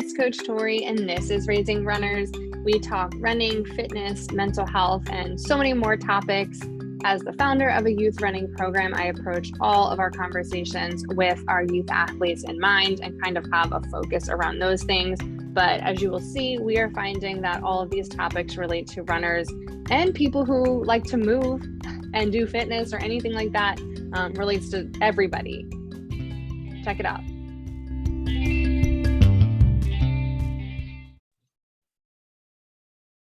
it's Coach Tori, and this is Raising Runners. We talk running, fitness, mental health, and so many more topics. As the founder of a youth running program, I approach all of our conversations with our youth athletes in mind and kind of have a focus around those things. But as you will see, we are finding that all of these topics relate to runners and people who like to move and do fitness or anything like that. Relates to everybody. Check it out.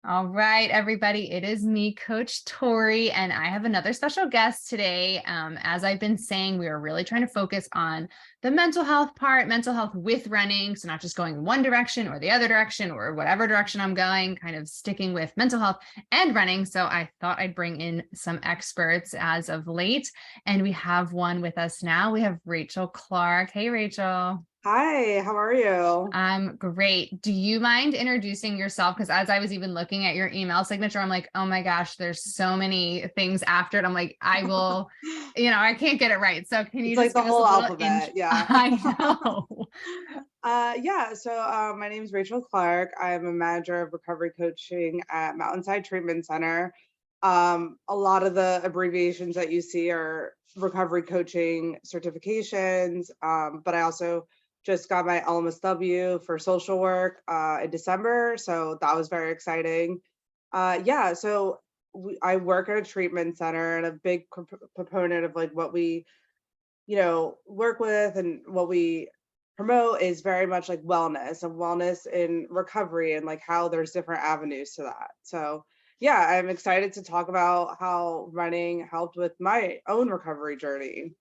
All right, everybody, it is me, Coach Tori, and I have another special guest today. As I've been saying, we are really trying to focus on the mental health part, mental health with running. So not just going one direction or the other direction or whatever direction I'm going, kind of sticking with mental health and running. So I thought I'd bring in some experts as of late, and we have one with us now. We have Rachel Clark. Hey, Rachel. Hi, how are you? I'm great. Do you mind introducing yourself? Because as I was even looking at your email signature, I'm like, oh my gosh, there's so many things after it. I'm like, I will, I can't get it right. So can you It's just like the give us whole a little alphabet, yeah. I know. My name is Rachel Clark. I'm a manager of recovery coaching at Mountainside Treatment Center. A lot of the abbreviations that you see are recovery coaching certifications, but I also just got my LMSW for social work in December, so that was very exciting. I work at a treatment center, and a big proponent of like what we, work with and what we promote is very much like wellness in recovery, and like how there's different avenues to that. So yeah, I'm excited to talk about how running helped with my own recovery journey.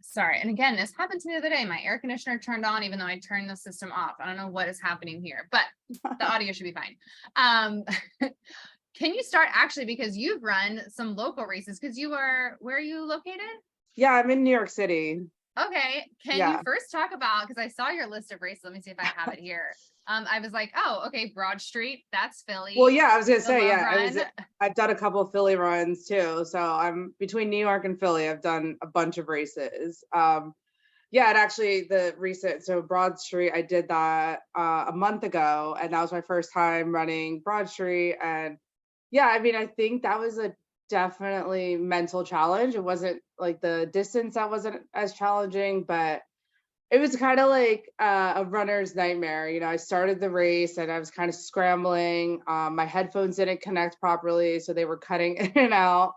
Sorry. And again, this happened to me the other day. My air conditioner turned on, even though I turned the system off. I don't know what is happening here, but the audio should be fine. Can you start actually, because you've run some local races, because where are you located? Yeah, I'm in New York City. Okay. Can you first talk about, because I saw your list of races. Let me see if I have it here. I was like, oh, okay, Broad Street, that's Philly. Well, yeah, I was gonna say, I've done a couple of Philly runs too. So I'm between New York and Philly. I've done a bunch of races. And actually so Broad Street, I did that a month ago, and that was my first time running Broad Street. And yeah, I mean, I think that was a definitely mental challenge. It wasn't like the distance that wasn't as challenging, but it was kind of like a runner's nightmare. I started the race and I was kind of scrambling. My headphones didn't connect properly, so they were cutting in and out.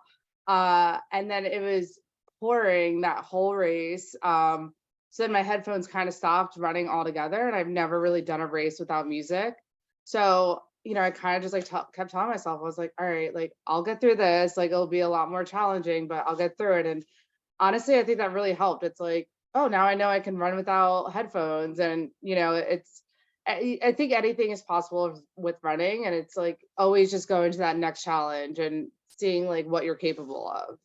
And then it was pouring that whole race. So then my headphones kind of stopped running altogether, and I've never really done a race without music. So, I kind of just like kept telling myself, I was like, all right, like I'll get through this. Like it'll be a lot more challenging, but I'll get through it. And honestly, I think that really helped. It's like, oh, now I know I can run without headphones. And, I think anything is possible with running. And it's like always just going to that next challenge and seeing like what you're capable of.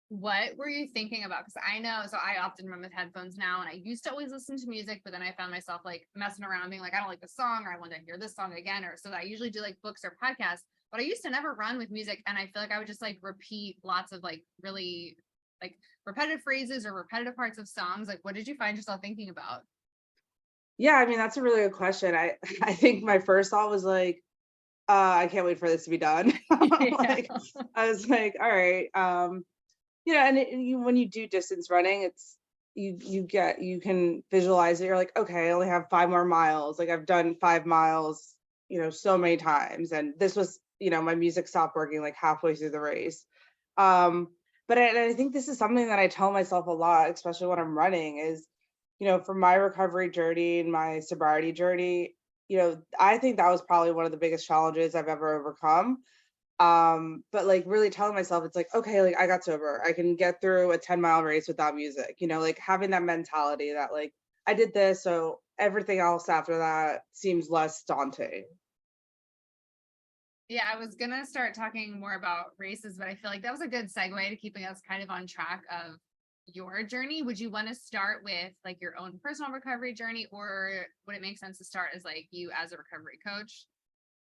What were you thinking about? Because I know, so I often run with headphones now, and I used to always listen to music, but then I found myself like messing around being like, I don't like the song, or I want to hear this song again, or so I usually do like books or podcasts, but I used to never run with music. And I feel like I would just like repeat lots of like really like repetitive phrases or repetitive parts of songs. Like, what did you find yourself thinking about? Yeah, I mean, that's a really good question. I think my first thought was like, I can't wait for this to be done. Like, I was like, all right. When you do distance running, it's you can visualize it. You're like, okay, I only have 5 more miles. Like I've done 5 miles, so many times. And this was, my music stopped working like halfway through the race. But I think this is something that I tell myself a lot, especially when I'm running, is, for my recovery journey and my sobriety journey, I think that was probably one of the biggest challenges I've ever overcome. But like really telling myself, it's like, okay, like I got sober, I can get through a 10-mile race without music, like having that mentality that like I did this, so everything else after that seems less daunting. Yeah, I was gonna start talking more about races, but I feel like that was a good segue to keeping us kind of on track of your journey. Would you want to start with like your own personal recovery journey, or would it make sense to start as like you as a recovery coach?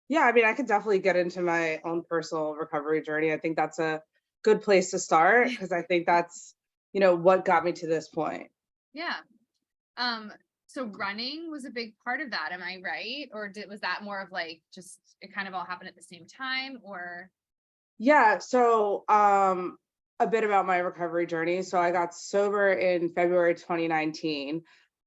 Yeah, I mean, I could definitely get into my own personal recovery journey. I think that's a good place to start, because I think that's, what got me to this point. Yeah. So running was a big part of that. Am I right? Or was that more of like, just, it kind of all happened at the same time, or? Yeah. So, a bit about my recovery journey. So I got sober in February 2019.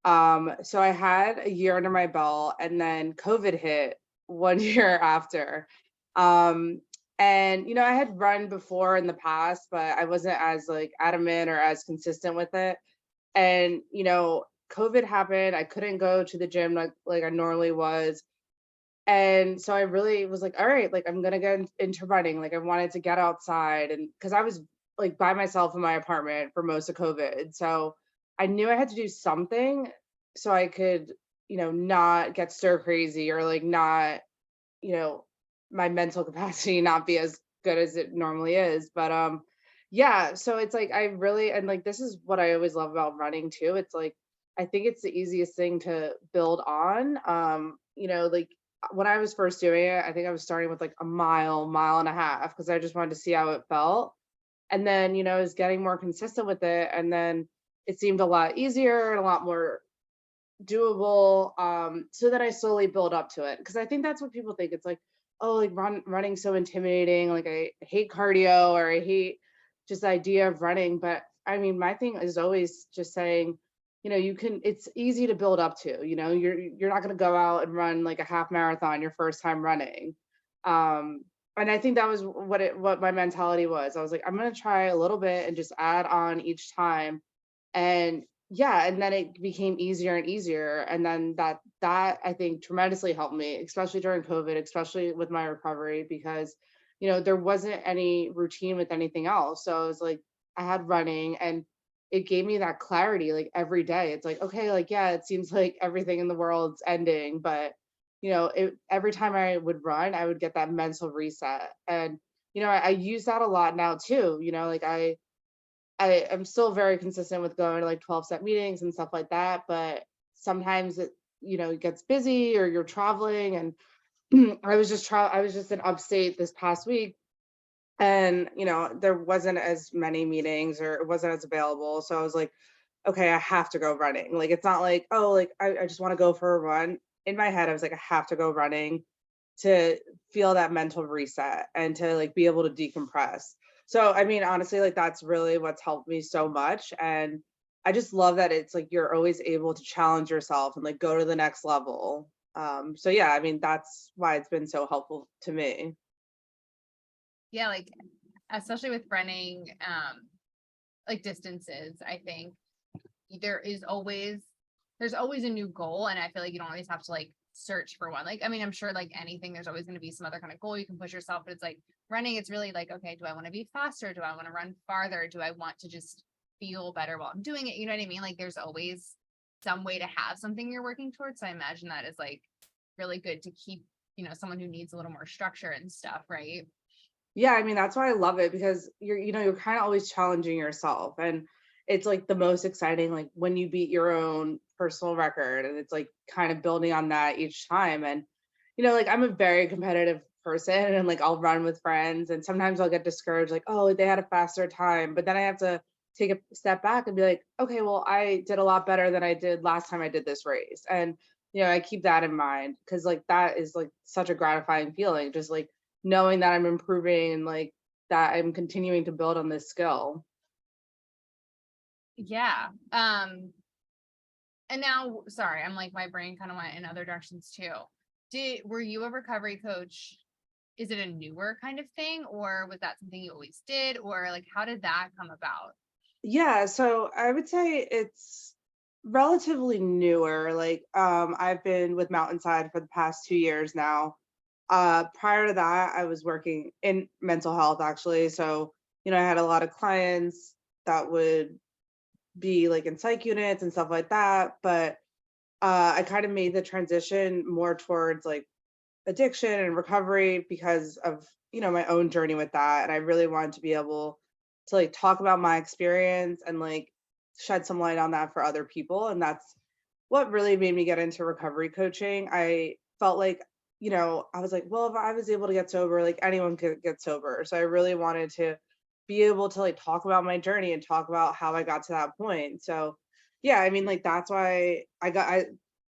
So I had a year under my belt, and then COVID hit 1 year after. Um, and I had run before in the past, but I wasn't as like adamant or as consistent with it. And COVID happened. I couldn't go to the gym like I normally was. And so I really was like, all right, like I'm gonna get into running. Like I wanted to get outside, and because I was like by myself in my apartment for most of COVID. So I knew I had to do something so I could, not get stir crazy, or like not, you know, my mental capacity not be as good as it normally is. But yeah, so it's like I really, and like this is what I always love about running too. It's like I think it's the easiest thing to build on. Like when I was first doing it, I think I was starting with like a mile and a half, because I just wanted to see how it felt. And then, I was getting more consistent with it. And then it seemed a lot easier and a lot more doable. So then I slowly build up to it, because I think that's what people think. It's like, oh, like running so intimidating. Like I hate cardio, or I hate just the idea of running. But I mean, my thing is always just saying, it's easy to build up to. You're not going to go out and run like a half marathon your first time running. And I think that was what my mentality was. I was like, I'm going to try a little bit and just add on each time. And yeah, and then it became easier and easier. And then that I think tremendously helped me, especially during COVID, especially with my recovery, because there wasn't any routine with anything else. So I was like, I had running, and it gave me that clarity. Like every day it's like, okay, like yeah, it seems like everything in the world's ending, but every time I would run, I would get that mental reset. And I use that a lot now too. Like I am still very consistent with going to like 12-step meetings and stuff like that, but sometimes it gets busy, or you're traveling. And I was just in upstate this past week, and there wasn't as many meetings, or it wasn't as available. So I was like, okay, I have to go running. Like it's not like, oh, like I just want to go for a run. In my head, I was like, I have to go running to feel that mental reset and to like be able to decompress. So I mean, honestly, like that's really what's helped me so much. And I just love that it's like you're always able to challenge yourself and like go to the next level. So yeah, I mean, that's why it's been so helpful to me. Yeah, like especially with running, like distances, I think there's always a new goal, and I feel like you don't always have to like search for one. Like, I mean, I'm sure like anything, there's always going to be some other kind of goal you can push yourself, but it's like running, it's really like, okay, do I want to be faster? Do I want to run farther? Do I want to just feel better while I'm doing it? You know what I mean? Like there's always some way to have something you're working towards. So I imagine that is like really good to keep, someone who needs a little more structure and stuff, right? Yeah, I mean, that's why I love it, because you're kind of always challenging yourself. And it's like the most exciting, like when you beat your own personal record, and it's like kind of building on that each time. And like I'm a very competitive person, and like I'll run with friends, and sometimes I'll get discouraged, like, oh, they had a faster time. But then I have to take a step back and be like, okay, well, I did a lot better than I did last time I did this race. And I keep that in mind, because like that is like such a gratifying feeling, just like knowing that I'm improving, and like that I'm continuing to build on this skill. Yeah. And now, sorry, I'm like, my brain kind of went in other directions too. Were you a recovery coach? Is it a newer kind of thing, or was that something you always did, or like, how did that come about? Yeah, so I would say it's relatively newer. Like I've been with Mountainside for the past 2 years now. Prior to that, I was working in mental health, actually. So I had a lot of clients that would be like in psych units and stuff like that. But I kind of made the transition more towards like addiction and recovery, because of my own journey with that. And I really wanted to be able to like talk about my experience and like shed some light on that for other people. And that's what really made me get into recovery coaching. I felt like I was like, well, if I was able to get sober, like anyone could get sober. So I really wanted to be able to like talk about my journey and talk about how I got to that point. So yeah, I mean, like, that's why I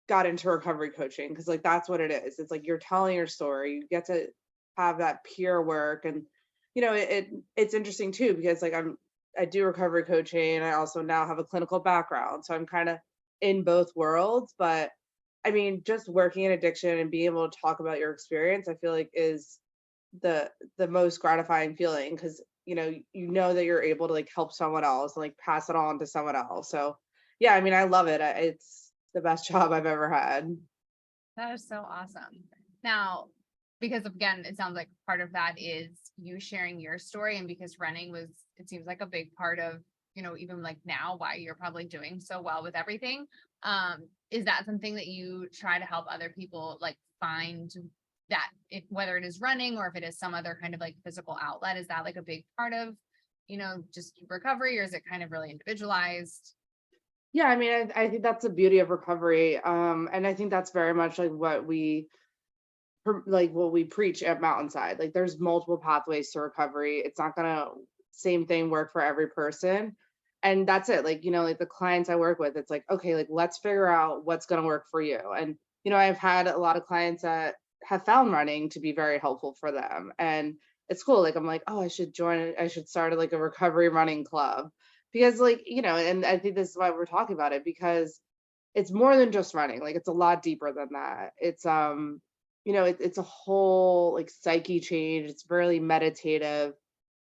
got into recovery coaching, because like that's what it is. It's like you're telling your story, you get to have that peer work. And it's interesting too, because like I do recovery coaching, and I also now have a clinical background, so I'm kind of in both worlds. But I mean, just working in addiction and being able to talk about your experience, I feel like is the most gratifying feeling, because you know that you're able to like help someone else and like pass it on to someone else. So yeah, I mean, I love it. It's the best job I've ever had. That is so awesome. Now, because again, it sounds like part of that is you sharing your story, and because running was, it seems like a big part of, even like now why you're probably doing so well with everything. Is that something that you try to help other people like find that whether it is running or if it is some other kind of like physical outlet, is that like a big part of, just recovery, or is it kind of really individualized? Yeah, I mean, I think that's the beauty of recovery. And I think that's very much like what we preach at Mountainside. Like there's multiple pathways to recovery. It's not gonna same thing work for every person. And that's it. Like, like the clients I work with, it's like, okay, like let's figure out what's gonna work for you. And I've had a lot of clients that have found running to be very helpful for them. And it's cool. Like I'm like, oh, I should start like a recovery running club. Because like, and I think this is why we're talking about it, because it's more than just running. Like it's a lot deeper than that. It's a whole like psyche change. It's really meditative.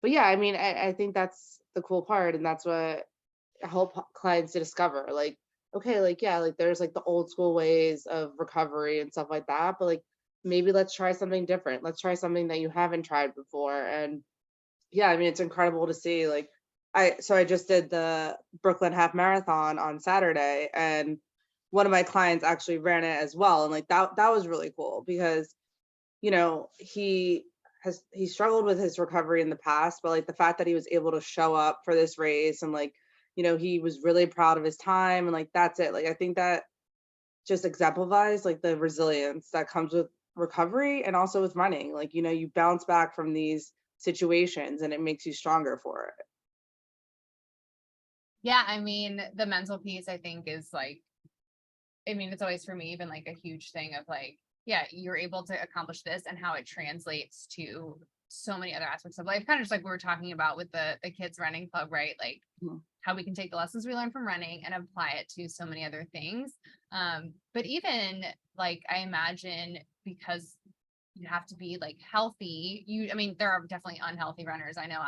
But yeah, I mean, I think that's the cool part, and that's what I help clients to discover. Like, okay, like yeah, like there's like the old school ways of recovery and stuff like that, but like maybe let's try something different. Let's try something that you haven't tried before. And yeah, I mean, it's incredible to see. Like, I just did the Brooklyn Half Marathon on Saturday, and one of my clients actually ran it as well, and like that was really cool, because he struggled with his recovery in the past, but like the fact that he was able to show up for this race, and like he was really proud of his time, and like that's it. Like I think that just exemplifies like the resilience that comes with recovery, and also with running. Like you bounce back from these situations, and it makes you stronger for it. Yeah, I mean, the mental piece I think is like, I mean, it's always for me even like a huge thing of like, yeah, you're able to accomplish this and how it translates to so many other aspects of life. Kind of just like we were talking about with the kids running club, right? Like how we can take the lessons we learn from running and apply it to so many other things. But even like I imagine, because you have to be like healthy, I mean, there are definitely unhealthy runners. I know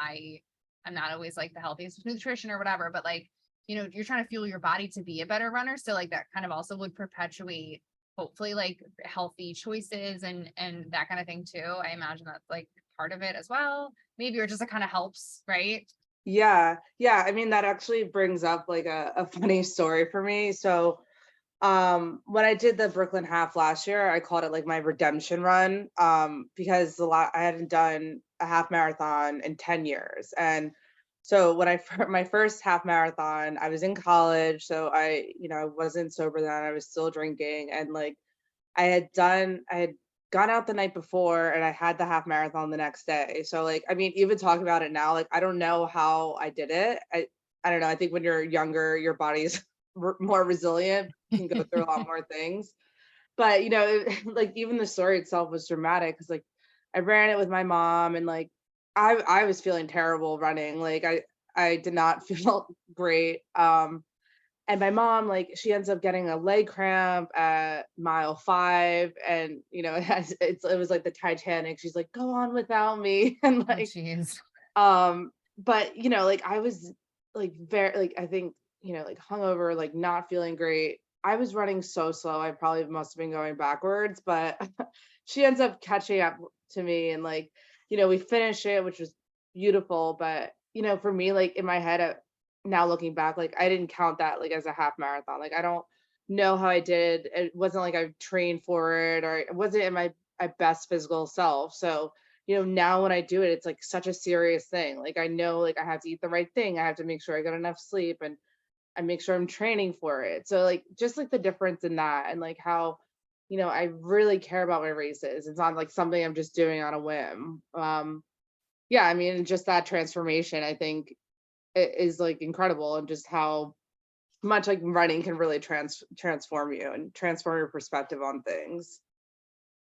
I'm not always like the healthiest with nutrition or whatever, but like, you're trying to fuel your body to be a better runner. So like that kind of also would perpetuate hopefully like healthy choices and that kind of thing too. I imagine that's like part of it as well, maybe, or just it kind of helps, right? Yeah, I mean, that actually brings up like a funny story for me. So when I did the Brooklyn half last year, I called it like my redemption run, because I hadn't done a half marathon in 10 years. And so when my first half marathon, I was in college, so I wasn't sober then. I was still drinking, and like I had gone out the night before, and I had the half marathon the next day. So like, I mean, even talking about it now, like I don't know how I did it. I don't know. I think when you're younger, your body's more resilient, can go through a lot more things. But like even the story itself was dramatic, because like I ran it with my mom, and like I was feeling terrible running. Like I did not feel great. And my mom, like, she ends up getting a leg cramp at mile 5, and it was like the Titanic. She's like, go on without me. And Oh, like jeez. but like I was like very, like, I think like hungover, like not feeling great. I was running so slow, I probably must have been going backwards, but she ends up catching up to me, and like we finished it, which was beautiful. But for me, like in my head, now looking back, like I didn't count that like as a half marathon. Like I don't know how I did. It wasn't like I trained for it, or it wasn't in my best physical self. So now when I do it, it's like such a serious thing. Like I know, like I have to eat the right thing. I have to make sure I get enough sleep, and I make sure I'm training for it. So like just like the difference in that, and like how I really care about my races. It's not like something I'm just doing on a whim. Yeah, I mean, just that transformation, I think, is like incredible, and just how much like running can really transform you and transform your perspective on things.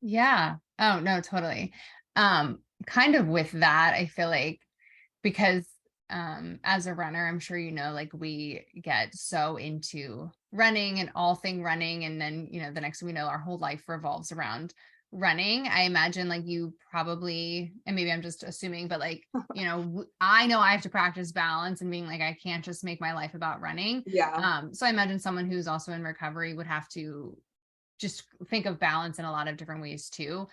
Yeah. Oh, no, totally. Kind of with that, I feel like because as a runner, I'm sure you know, like we get so into running and all thing running, and then the next thing we know, our whole life revolves around running. I imagine like you probably, and maybe I'm just assuming, but like I know I have to practice balance and being like I can't just make my life about running. Yeah. So I imagine someone who's also in recovery would have to just think of balance in a lot of different ways too.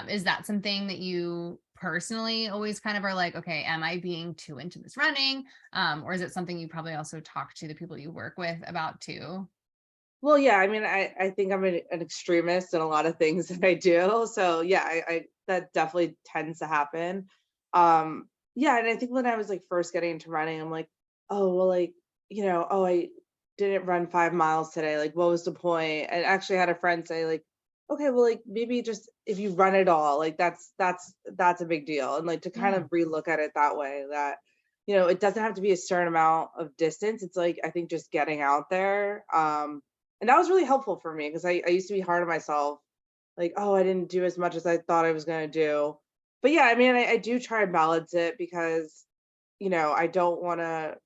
Is that something that you personally always kind of are like, okay, am I being too into this running? Or is it something you probably also talk to the people you work with about too? Well, yeah, I mean, I think I'm an extremist in a lot of things that I do. So yeah, I that definitely tends to happen. Yeah, and I think when I was like first getting into running, I'm like, oh well, like, oh, I didn't run 5 miles today. Like, what was the point? And actually I had a friend say, like, okay, well, like maybe just if you run it all, like that's a big deal. And like to kind Yeah. of relook at it that way, that it doesn't have to be a certain amount of distance. It's like I think just getting out there. And that was really helpful for me because I used to be hard on myself, like, oh, I didn't do as much as I thought I was going to do. But yeah, I mean, I do try and balance it because, I don't want to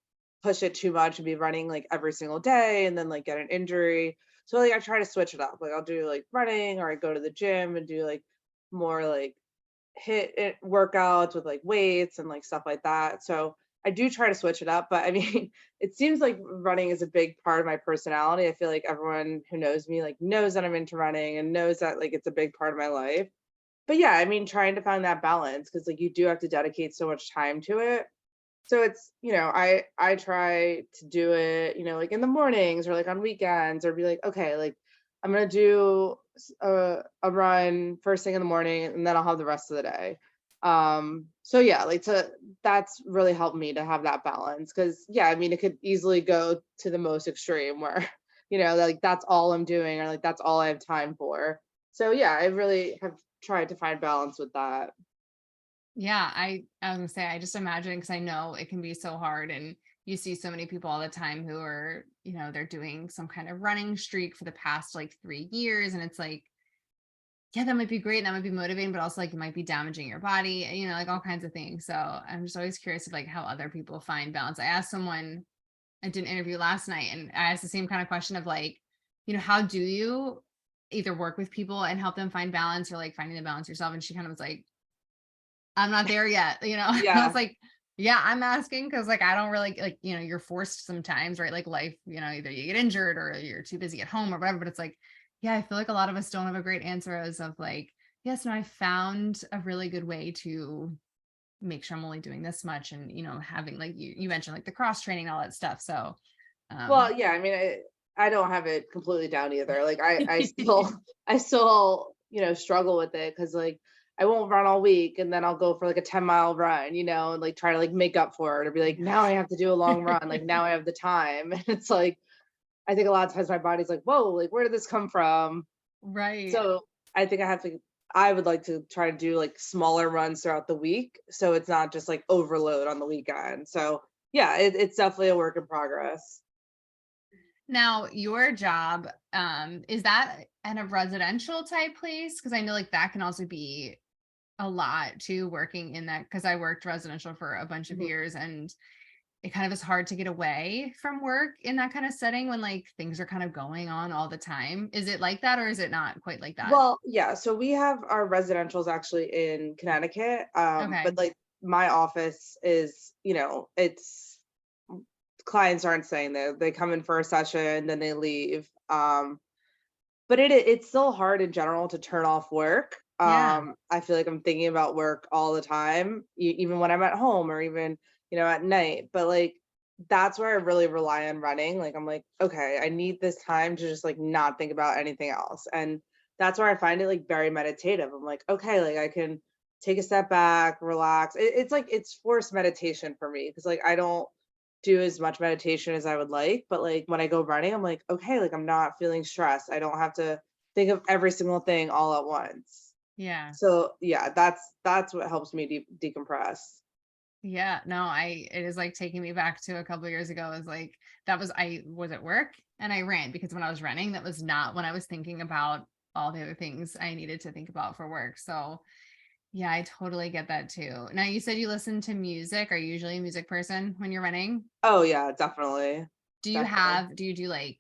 push it too much and be running like every single day and then like get an injury. So like I try to switch it up. Like I'll do like running, or I go to the gym and do like more like hit it workouts with like weights and like stuff like that. So I do try to switch it up, but I mean, it seems like running is a big part of my personality. I feel like everyone who knows me like knows that I'm into running and knows that like it's a big part of my life. But yeah, I mean, trying to find that balance because like you do have to dedicate so much time to it. So it's, I try to do it, like in the mornings or like on weekends, or be like, okay, like I'm gonna do a run first thing in the morning and then I'll have the rest of the day. So yeah, like that's really helped me to have that balance because yeah, I mean it could easily go to the most extreme where, like that's all I'm doing or like that's all I have time for. So yeah, I really have tried to find balance with that. Yeah, I was gonna say, I just imagine because I know it can be so hard, and you see so many people all the time who are, they're doing some kind of running streak for the past like 3 years, and it's like, yeah, that might be great, that might be motivating, but also like it might be damaging your body, like all kinds of things. So I'm just always curious of like how other people find balance. I asked someone, I did an interview last night, and I asked the same kind of question of like, how do you either work with people and help them find balance or like finding the balance yourself? And she kind of was like, I'm not there yet, I was Yeah. like, yeah, I'm asking because like I don't really like, you're forced sometimes, right? Like life, either you get injured or you're too busy at home or whatever. But it's like, yeah, I feel like a lot of us don't have a great answer as of like, yes, no, I found a really good way to make sure I'm only doing this much, and having like you mentioned like the cross training and all that stuff. So Well, yeah, I mean, I don't have it completely down either. Like I still I still, struggle with it because like I won't run all week and then I'll go for like a 10-mile run, and like try to like make up for it or be like, now I have to do a long run. Like now I have the time. And it's like I think a lot of times my body's like, whoa, like where did this come from? right. So I think I would like to try to do like smaller runs throughout the week. So it's not just like overload on the weekend. So yeah, it's definitely a work in progress. Now, your job, is that in a residential type place? Because I know like that can also be a lot too, working in that, because I worked residential for a bunch of Mhm. years, and it kind of is hard to get away from work in that kind of setting when like things are kind of going on all the time. Is it like that or is it not quite like that? Well, yeah, so we have our residentials actually in Connecticut. But Okay. like my office is, it's clients aren't staying there. They come in for a session, then they leave. But it's still hard in general to turn off work. Yeah. I feel like I'm thinking about work all the time, even when I'm at home or even, at night. But like that's where I really rely on running. Like I'm like, okay, I need this time to just like not think about anything else. And that's where I find it like very meditative. I'm like, okay, like I can take a step back, relax. It's like it's forced meditation for me because like I don't do as much meditation as I would like, but like when I go running, I'm like, okay, like I'm not feeling stressed. I don't have to think of every single thing all at once. Yeah. So yeah, that's what helps me decompress. Yeah, no, it is like taking me back to a couple of years ago. It was like, I was at work and I ran because when I was running, that was not when I was thinking about all the other things I needed to think about for work. So yeah, I totally get that too. Now you said you listen to music. Are you usually a music person when you're running? Oh yeah, definitely. Definitely. Do you do like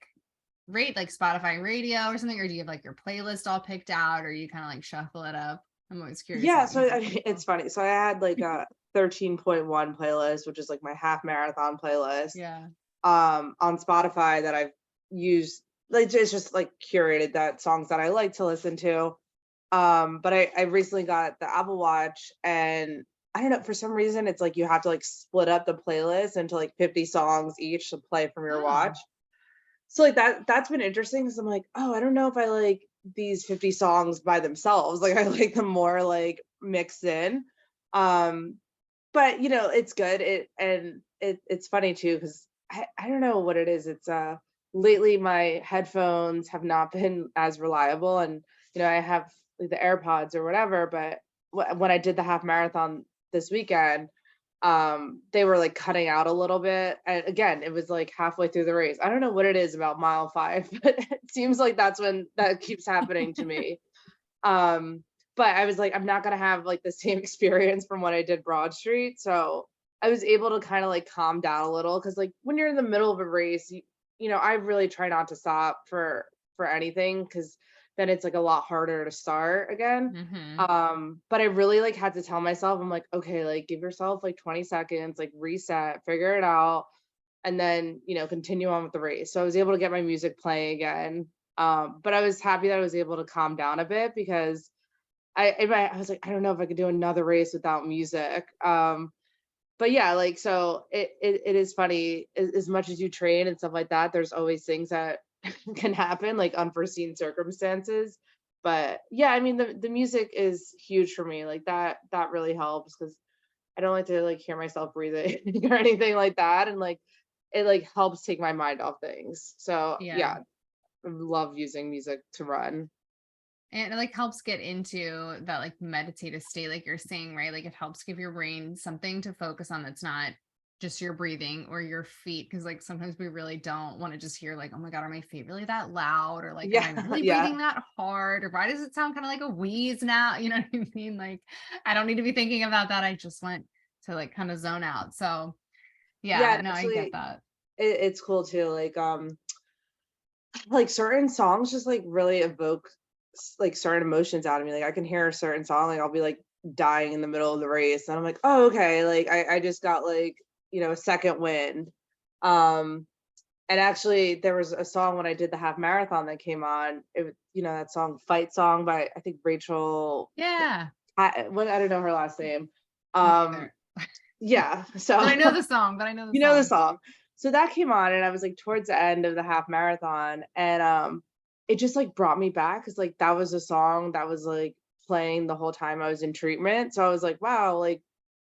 like Spotify radio or something, or do you have like your playlist all picked out, or you kind of like shuffle it up? I'm always curious Yeah, about so music I mean, people. it's funny. So I had like a 13.1 playlist, which is like my half marathon playlist, Yeah. on Spotify that I've used. Like it's just like curated that songs that I like to listen to. But I recently got the Apple Watch, and I don't know, for some reason it's like you have to like split up the playlist into like 50 songs each to play from your Oh. watch. So like that's been interesting because I'm like, oh, I don't know if I like these 50 songs by themselves. Like I like them more like mixed in. Um, but it's good. It's funny too because I don't know what it is. It's lately my headphones have not been as reliable, and I have like the AirPods or whatever. But when I did the half marathon this weekend, they were like cutting out a little bit, and again it was like halfway through the race. I don't know what it is about mile 5, but it seems like that's when that keeps happening to me. um but I was like, I'm not gonna have like the same experience from when I did Broad Street, so I was able to kind of like calm down a little because like when you're in the middle of a race, I really try not to stop for anything because then it's like a lot harder to start again. Mm-hmm. But I really like had to tell myself, I'm like, okay, like give yourself like 20 seconds, like reset, figure it out, and then continue on with the race. So I was able to get my music playing again. But I was happy that I was able to calm down a bit because I was like, I don't know if I could do another race without music. But yeah, like so it is funny as much as you train and stuff like that. There's always things that can happen, like unforeseen circumstances. But yeah, I mean the music is huge for me. Like that really helps because I don't like to like hear myself breathing or anything like that, and like it like helps take my mind off things. So Yeah. yeah, I love using music to run. And it like helps get into that like meditative state, like you're saying, right? Like it helps give your brain something to focus on that's not just your breathing or your feet. Cause like sometimes we really don't want to just hear like, oh my God, are my feet really that loud? Or like, am I Yeah, really yeah. breathing that hard? Or why does it sound kind of like a wheeze now? You know what I mean? Like I don't need to be thinking about that. I just want to like kind of zone out. So Yeah, yeah, and no, I get actually that. it's cool too. Like certain songs just like really evoke like certain emotions out of me. Like I can hear a certain song, like I'll be like dying in the middle of the race, and I'm like, oh okay, like I just got like a second wind. Um, and actually there was a song when I did the half marathon that came on. It was that song "Fight Song" by I think Rachel. Yeah. I don't know her last name. Me Um, neither. yeah, so But I know the song, but I know the you know the song. song. So that came on, and I was like towards the end of the half marathon, and it just like brought me back because like that was a song that was like playing the whole time I was in treatment. So I was like, wow, like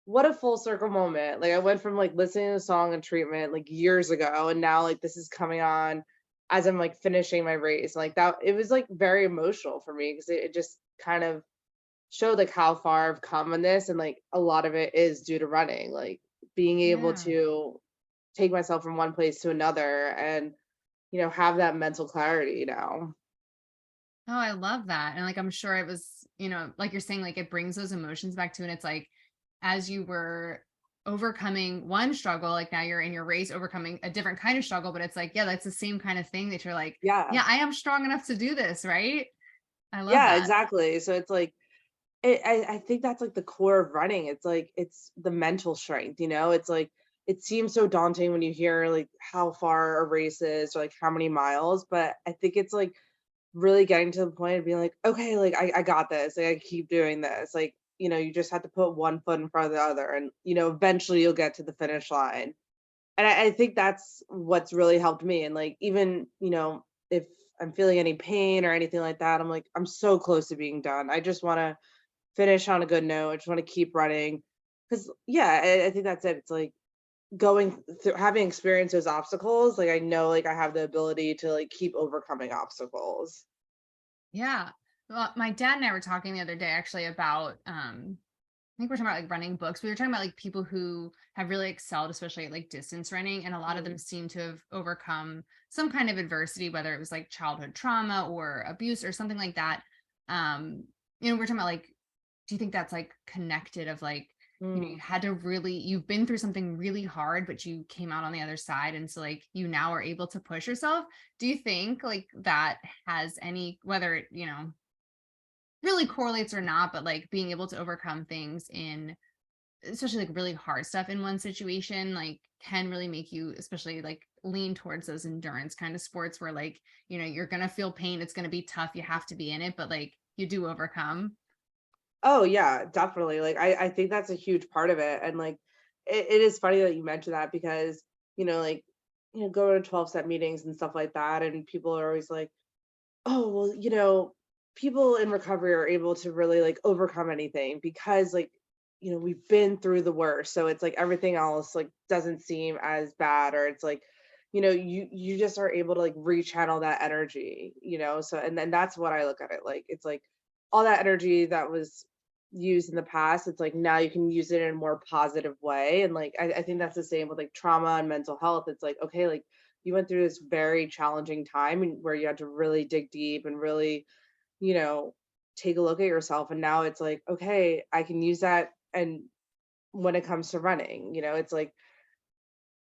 what a full circle moment. Like I went from like listening to the song in treatment like years ago, and now like this is coming on as I'm like finishing my race. Like that, it was like very emotional for me because it just kind of showed like how far I've come in this, and like a lot of it is due to running, like being able Yeah. to take myself from one place to another and have that mental clarity now. Oh, I love that. And like I'm sure it was, like you're saying, like it brings those emotions back to, and it's like as you were overcoming one struggle, like now you're in your race overcoming a different kind of struggle, but it's like, yeah, that's the same kind of thing that you're like, Yeah, yeah, I am strong enough to do this, right? I love yeah, that. exactly. So it's like I think that's like the core of running. It's like it's the mental strength, it's like it seems so daunting when you hear like how far a race is or like how many miles, but I think it's like really getting to the point of being like, okay, like I got this, like I keep doing this, like you just have to put one foot in front of the other, and eventually you'll get to the finish line. And I think that's what's really helped me. And like even if I'm feeling any pain or anything like that, I'm like, I'm so close to being done. I just want to finish on a good note. I just want to keep running because yeah, I think that's it. It's like going through having experienced those obstacles, like I know like I have the ability to like keep overcoming obstacles. Yeah. Well, my dad and I were talking the other day actually about think we're talking about like running books. We were talking about like people who have really excelled, especially at like distance running. And a lot of them seem to have overcome some kind of adversity, whether it was like childhood trauma or abuse or something like that. We're talking about like, do you think that's like connected of like, you had to really, you've been through something really hard, but you came out on the other side. And so like, you now are able to push yourself. Do you think like that has any, whether it, really correlates or not, but like being able to overcome things in, especially like really hard stuff in one situation, like can really make you, especially like lean towards those endurance kind of sports where like, you're going to feel pain. It's going to be tough. You have to be in it, but like you do overcome. Oh yeah, definitely. Like I think that's a huge part of it. And like it is funny that you mentioned that because, go to 12-step meetings and stuff like that. And people are always like, oh, well, people in recovery are able to really like overcome anything because like, we've been through the worst. So it's like everything else like doesn't seem as bad, or it's like, you just are able to like rechannel that energy, so and then that's what I look at it like. It's like all that energy that was used in the past, it's like now you can use it in a more positive way. And like I think that's the same with like trauma and mental health. It's like, okay, like you went through this very challenging time and where you had to really dig deep and really, you know, take a look at yourself. And now it's like, okay, I can use that. And when it comes to running, it's like,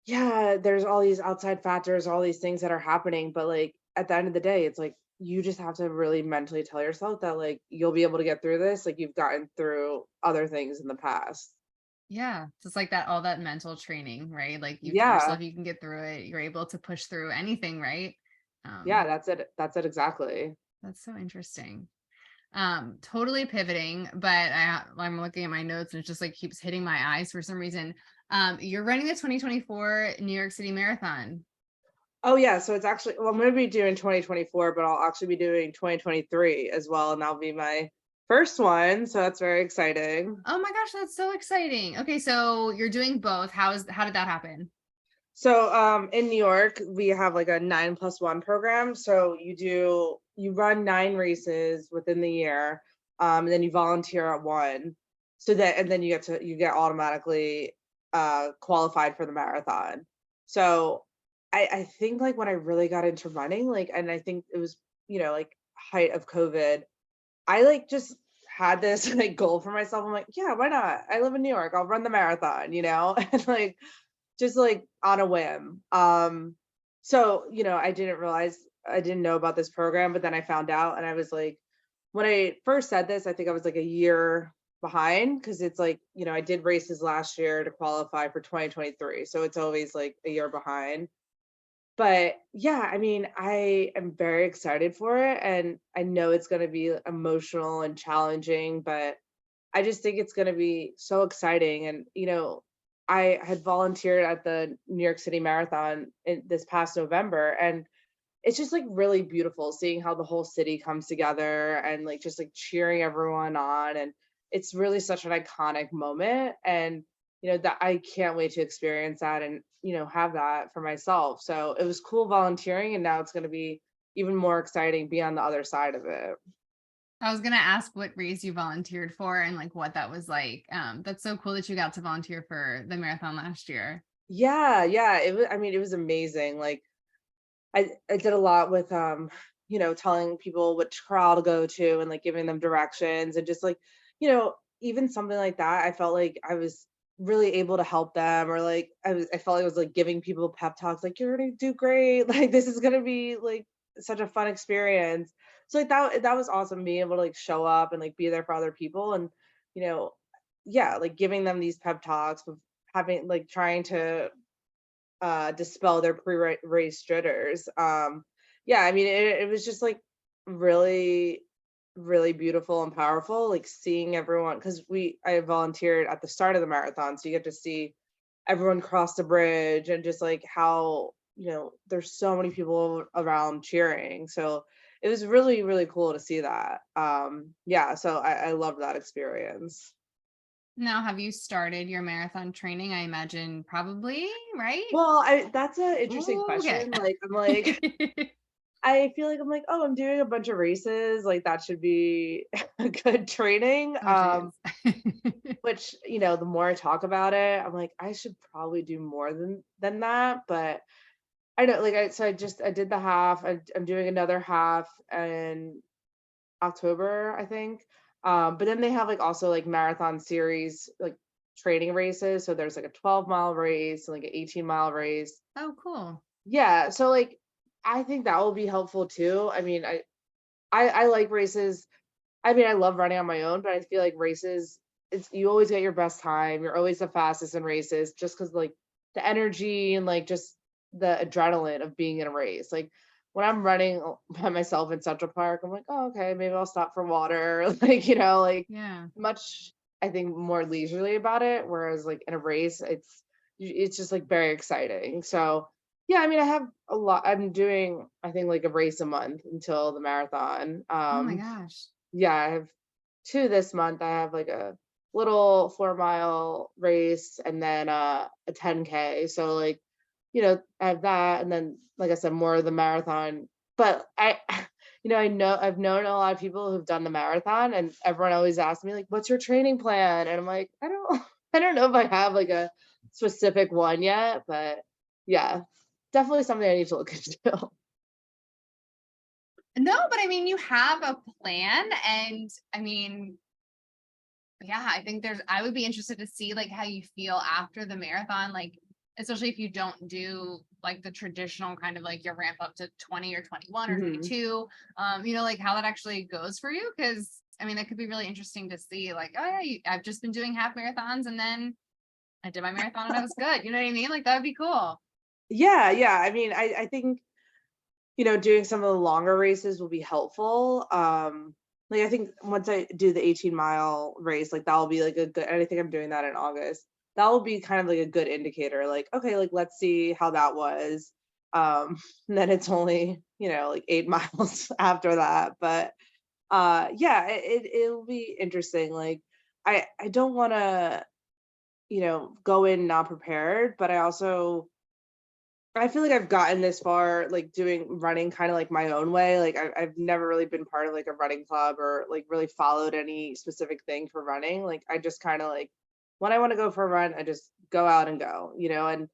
yeah, there's all these outside factors, all these things that are happening. But like at the end of the day, it's like you just have to really mentally tell yourself that like you'll be able to get through this. Like you've gotten through other things in the past. Yeah. Just like that, all that mental training, right? Like you tell Yeah. yourself you can get through it. You're able to push through anything, right? Yeah, Um, that's it. That's it exactly. that's so interesting. Totally pivoting, but I'm looking at my notes and it just like keeps hitting my eyes for some reason. You're running the 2024 New York City Marathon. Oh yeah, so it's actually, well, I'm going to be doing 2024, but I'll actually be doing 2023 as well, and that'll be my first one, so that's very exciting. Oh my gosh, that's so exciting. Okay, so you're doing both. How did that happen? So in New York, we have like a 9+1 program. So you run 9 races within the year, and then you volunteer at one. And then you get automatically qualified for the marathon. So I think like when I really got into running, like, and I think it was, like height of COVID, I like just had this like goal for myself. I'm like, yeah, why not? I live in New York. I'll run the marathon, and like just like on a whim. So, I didn't know about this program, but then I found out and I was like, when I first said this, I think I was like a year behind because it's like, I did races last year to qualify for 2023. So it's always like a year behind. But yeah, I mean, I am very excited for it and I know it's going to be emotional and challenging, but I just think it's going to be so exciting. And, I had volunteered at the New York City Marathon this past November, and it's just like really beautiful seeing how the whole city comes together and like just like cheering everyone on. And it's really such an iconic moment. And, that I can't wait to experience that and, have that for myself. So it was cool volunteering, and now it's going to be even more exciting be on the other side of it. I was gonna ask what race you volunteered for and like what that was like. That's so cool that you got to volunteer for the marathon last year. Yeah, it was amazing. Like I did a lot with telling people which corral to go to and like giving them directions and just like, even something like that, I felt like I was really able to help them, or like I felt like I was like giving people pep talks like you're gonna do great, like this is gonna be like such a fun experience. So like that was awesome being able to like show up and like be there for other people. And you know yeah, like giving them these pep talks of having like trying to dispel their pre-race jitters. Yeah, I mean, it was just like really, really beautiful and powerful, like seeing everyone, because I volunteered at the start of the marathon, so you get to see everyone cross the bridge and just like how, there's so many people around cheering. So it was really, really cool to see that. Yeah, so I loved that experience. Now, have you started your marathon training? I imagine probably, right? Well, that's an interesting Ooh, okay. question. Like, I'm like, I feel like I'm like, oh, I'm doing a bunch of races. Like that should be a good training. Oh, Which, the more I talk about it, I'm like, I should probably do more than that. But I don't like I did the half. I'm doing another half in October, I think. But then they have like also like marathon series, like training races. So there's like a 12-mile race, like an 18-mile race. Oh, cool. Yeah. So like I think that will be helpful too. I mean, I like races. I mean, I love running on my own, but I feel like races, you always get your best time. You're always the fastest in races just because like the energy and like just the adrenaline of being in a race. Like when I'm running by myself in Central Park, I'm like, oh, okay, maybe I'll stop for water. Like, like Yeah. much, I think, more leisurely about it. Whereas like in a race, it's just like very exciting. So yeah, I mean, I have a lot. I'm doing, I think, like a race a month until the marathon. Oh my gosh. Yeah, I have two this month. I have like a little 4-mile race and then a 10K. So like, I have that, and then like I said, more of the marathon. But I've known a lot of people who've done the marathon, and everyone always asks me like, "What's your training plan?" And I'm like, I don't, I don't know if I have like a specific one yet, but yeah, definitely something I need to look into. No, but I mean, you have a plan, and I mean, yeah, I think I would be interested to see like how you feel after the marathon, like especially if you don't do like the traditional kind of like your ramp up to 20 or 21 or 22, like how that actually goes for you. Cause I mean, that could be really interesting to see like, oh yeah, I've just been doing half marathons and then I did my marathon and I was good. You know what I mean? Like that would be cool. Yeah, yeah. I mean, I think doing some of the longer races will be helpful. Like I think once I do the 18-mile race, like that'll be like a good, and I think I'm doing that in August. That will be kind of like a good indicator, like, okay, like let's see how that was. And then it's only, like 8 miles after that. But yeah, it'll be interesting. Like I don't want to, go in not prepared, but I feel like I've gotten this far, like doing running kind of like my own way. Like I've never really been part of like a running club or like really followed any specific thing for running. Like I just kind of like when I want to go for a run, I just go out and go, and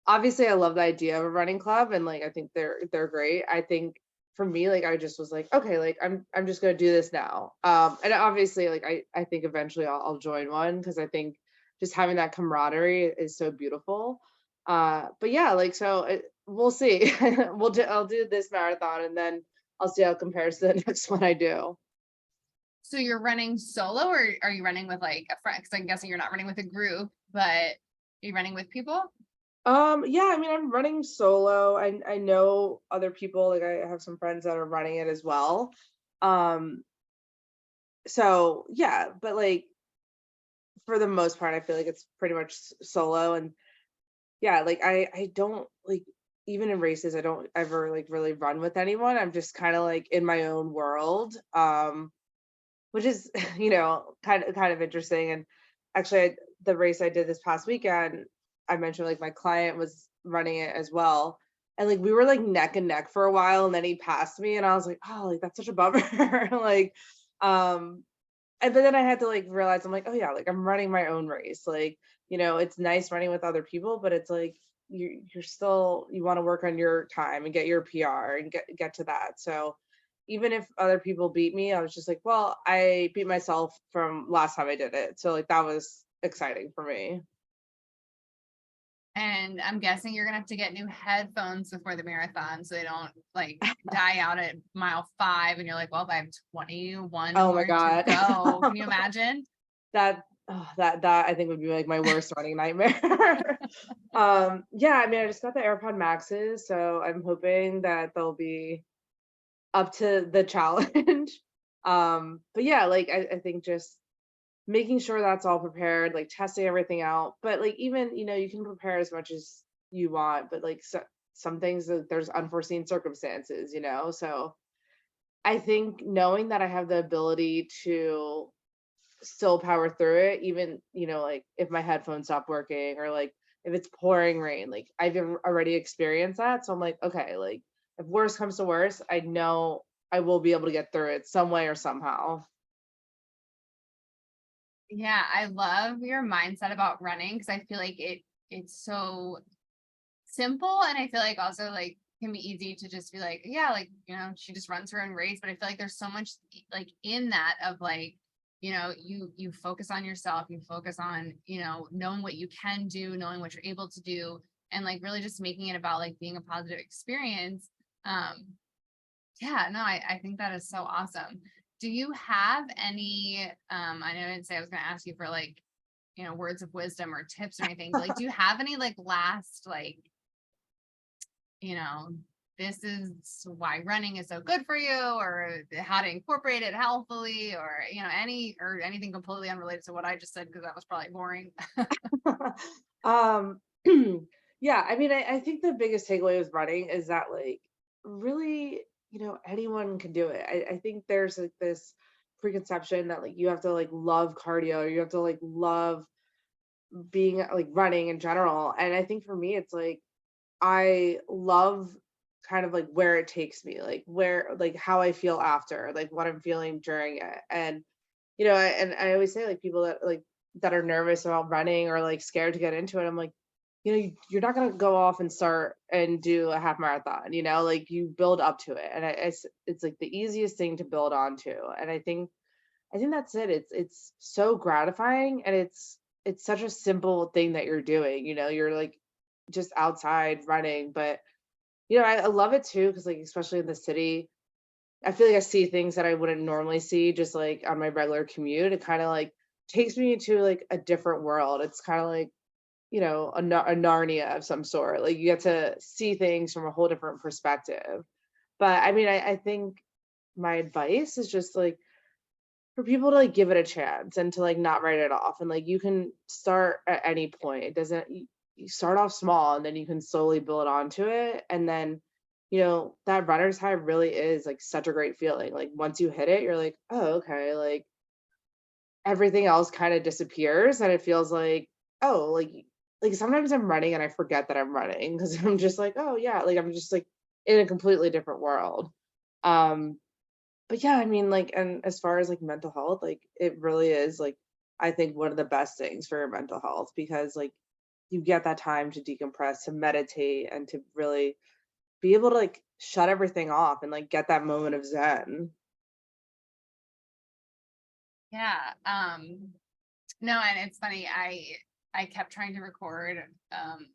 obviously I love the idea of a running club and like I think they're great. I think for me, like I just was like, okay, like I'm just gonna do this now. And obviously like I think eventually I'll join one because I think just having that camaraderie is so beautiful. But yeah, like so we'll see. I'll do this marathon and then I'll see how it compares to the next one I do. So you're running solo or are you running with like a friend? Because I'm guessing you're not running with a group, but are you running with people? Yeah, I mean, I'm running solo. I know other people, like I have some friends that are running it as well. Um, so yeah, but like for the most part, I feel like it's pretty much solo. And yeah, like I don't like even in races, I don't ever like really run with anyone. I'm just kind of like in my own world. Which is, kind of interesting. And actually the race I did this past weekend, I mentioned like my client was running it as well. And like we were like neck and neck for a while and then he passed me and I was like, oh, like that's such a bummer. Like and but then I had to like realize I'm like, oh yeah, like I'm running my own race. Like, it's nice running with other people, but it's like you're still you want to work on your time and get your PR and get to that. So even if other people beat me, I was just like, well, I beat myself from last time I did it. So like that was exciting for me. And I'm guessing you're gonna have to get new headphones before the marathon so they don't like die out at mile 5 and you're like, well, I have 21 Oh my more to God. go. Can you imagine? That I think would be like my worst running nightmare. Yeah, I mean I just got the AirPod Maxes, so I'm hoping that they'll be up to the challenge. But yeah, like I think just making sure that's all prepared, like testing everything out. But like even, you can prepare as much as you want, but like some things there's unforeseen circumstances, So I think knowing that I have the ability to still power through it, even, like if my headphones stop working or like if it's pouring rain, like I've already experienced that. So I'm like, okay, like if worse comes to worse, I know I will be able to get through it some way or somehow. Yeah, I love your mindset about running because I feel like it's so simple, and I feel like also like can be easy to just be like, yeah, like, she just runs her own race. But I feel like there's so much like in that of like, you focus on yourself, you focus on, knowing what you can do, knowing what you're able to do, and like really just making it about like being a positive experience. Yeah, no, I think that is so awesome. Do you have any, I know I didn't say I was going to ask you for like, words of wisdom or tips or anything, but like, do you have any like last, like, this is why running is so good for you, or how to incorporate it healthfully, or, anything completely unrelated to what I just said, because that was probably boring. Yeah, I mean, I think the biggest takeaway with running is that like really, anyone can do it. I think there's like this preconception that like you have to like love cardio, or you have to like love being like running in general. And I think for me, it's like I love kind of like where it takes me, like where, like how I feel after, like what I'm feeling during it. And, and I always say like people that are nervous about running or like scared to get into it, I'm like, you're not going to go off and start and do a half marathon, like you build up to it. And it's like the easiest thing to build onto. And I think that's it. It's so gratifying, and it's such a simple thing that you're doing, you're like just outside running. But I love it too, because like especially in the city, I feel like I see things that I wouldn't normally see just like on my regular commute. It kind of like takes me into like a different world. It's kind of like a Narnia of some sort. Like you get to see things from a whole different perspective. But I mean, I think my advice is just like for people to like give it a chance and to like not write it off. And like you can start at any point. It doesn't, you start off small and then you can slowly build onto it. And then, that runner's high really is like such a great feeling. Like once you hit it, you're like, oh, okay. Like everything else kind of disappears, and it feels like, oh, like sometimes I'm running and I forget that I'm running because I'm just like, oh yeah, like I'm just like in a completely different world. But yeah, I mean, like, and as far as like mental health, like it really is like I think one of the best things for your mental health, because like you get that time to decompress, to meditate, and to really be able to like shut everything off and like get that moment of zen. Yeah. No, and it's funny. I kept trying to record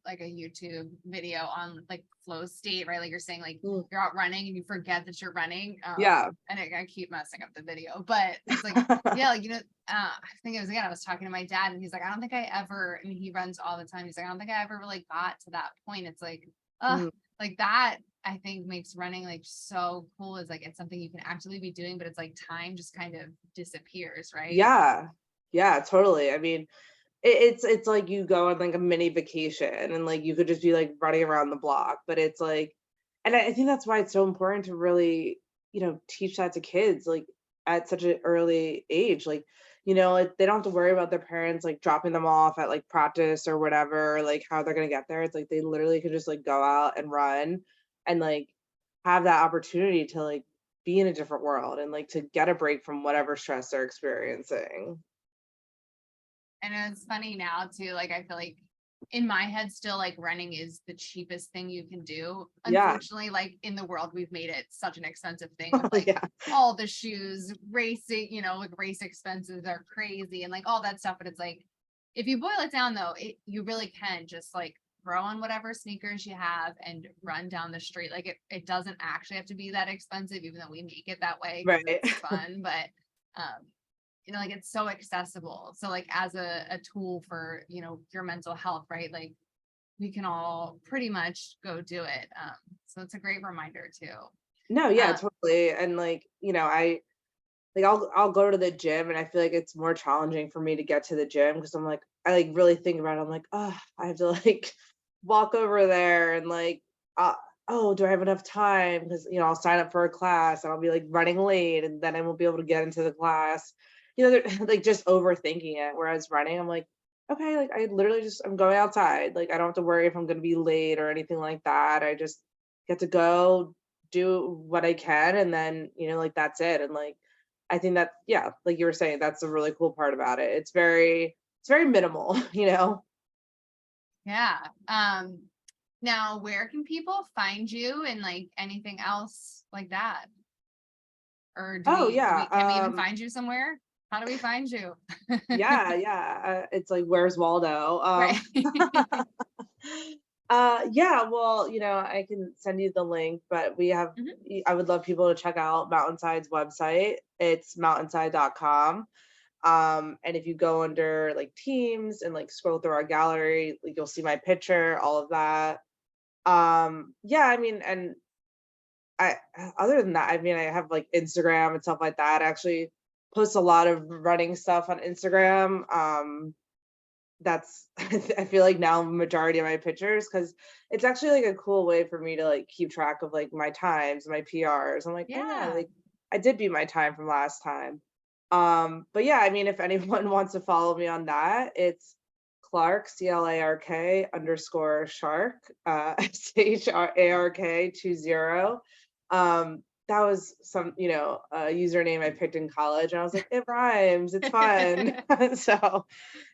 like a YouTube video on like flow state, right? Like you're saying, like you're out running and you forget that you're running. Yeah. And I keep messing up the video, but it's like, yeah, like, I think it was, again, I was talking to my dad and he's like, I don't think I ever, I mean, he runs all the time. He's like, I don't think I ever really got to that point. It's like, like that, I think makes running like so cool, is like, it's something you can actually be doing, but it's like time just kind of disappears, right? Yeah. Yeah, totally. I mean, it's like you go on like a mini vacation and like you could just be like running around the block, but it's like, and I think that's why it's so important to really, teach that to kids like at such an early age. Like, like, they don't have to worry about their parents like dropping them off at like practice or whatever, like how they're gonna get there. It's like they literally could just like go out and run and like have that opportunity to like be in a different world and like to get a break from whatever stress they're experiencing. And it's funny now too, like I feel like in my head still like running is the cheapest thing you can do. Yeah. Unfortunately, like in the world, we've made it such an expensive thing with like Yeah. all the shoes, racing, like race expenses are crazy and like all that stuff. But it's like, if you boil it down though, you really can just like throw on whatever sneakers you have and run down the street. Like it doesn't actually have to be that expensive, even though we make it that way because Right. it's fun. But like it's so accessible. So like as a tool for, your mental health, right? Like we can all pretty much go do it. So it's a great reminder too. No, yeah, totally. And like, I'll go to the gym and I feel like it's more challenging for me to get to the gym because I'm like, I like really think about it. I'm like, oh, I have to like walk over there and like, oh, do I have enough time? Because, I'll sign up for a class and I'll be like running late and then I won't be able to get into the class. Like just overthinking it. Whereas running, I'm like, okay, like I literally just, I'm going outside. Like I don't have to worry if I'm going to be late or anything like that. I just get to go, do what I can. And then, like, that's it. And like, I think that, yeah, like you were saying, that's a really cool part about it. It's very minimal, Yeah. Now where can people find you and like anything else like that? Or can we even find you somewhere? How do we find you? Yeah. It's like, where's Waldo? Right. Yeah, well, I can send you the link, but we have, I would love people to check out Mountainside's website. It's mountainside.com. And if you go under like teams and like scroll through our gallery, like, you'll see my picture, all of that. Yeah, I mean, and other than that, I mean, I have like Instagram and stuff like that. I actually post a lot of running stuff on Instagram. That's I feel like now majority of my pictures, because it's actually like a cool way for me to like keep track of like my times, my PRs. I'm like, oh yeah, like I did beat my time from last time. But yeah, I mean, if anyone wants to follow me on that, it's Clark, CLARK _shark, SHARK 20. That was some, username I picked in college, and I was like, it rhymes, it's fun. So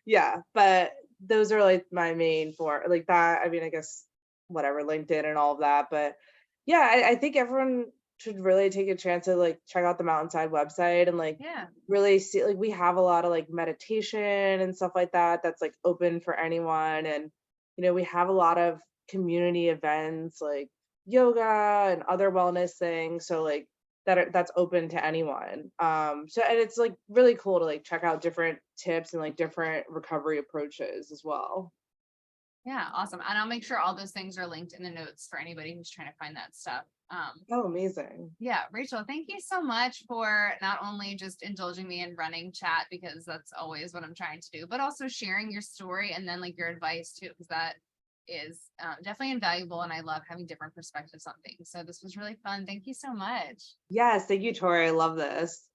yeah, but those are like my main for like that. I mean, I guess whatever, LinkedIn and all of that. But yeah, I think everyone should really take a chance to like check out the Mountainside website and like really see, like, we have a lot of like meditation and stuff like that that's like open for anyone. And we have a lot of community events like yoga and other wellness things, so like that's open to anyone. So, and it's like really cool to like check out different tips and like different recovery approaches as well. Yeah, awesome. And I'll make sure all those things are linked in the notes for anybody who's trying to find that stuff. Oh, amazing. Yeah, Rachel, thank you so much for not only just indulging me in running chat, because that's always what I'm trying to do, but also sharing your story and then like your advice too, because that is definitely invaluable. And I love having different perspectives on things. So this was really fun. Thank you so much. Yes, thank you, Tori. I love this.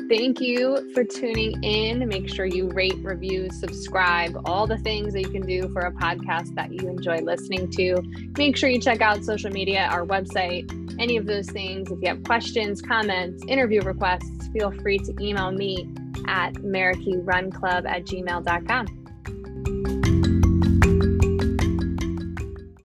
Thank you for tuning in. Make sure you rate, review, subscribe, all the things that you can do for a podcast that you enjoy listening to. Make sure you check out social media, our website, any of those things. If you have questions, comments, interview requests, feel free to email me at marikeyrunclub@gmail.com.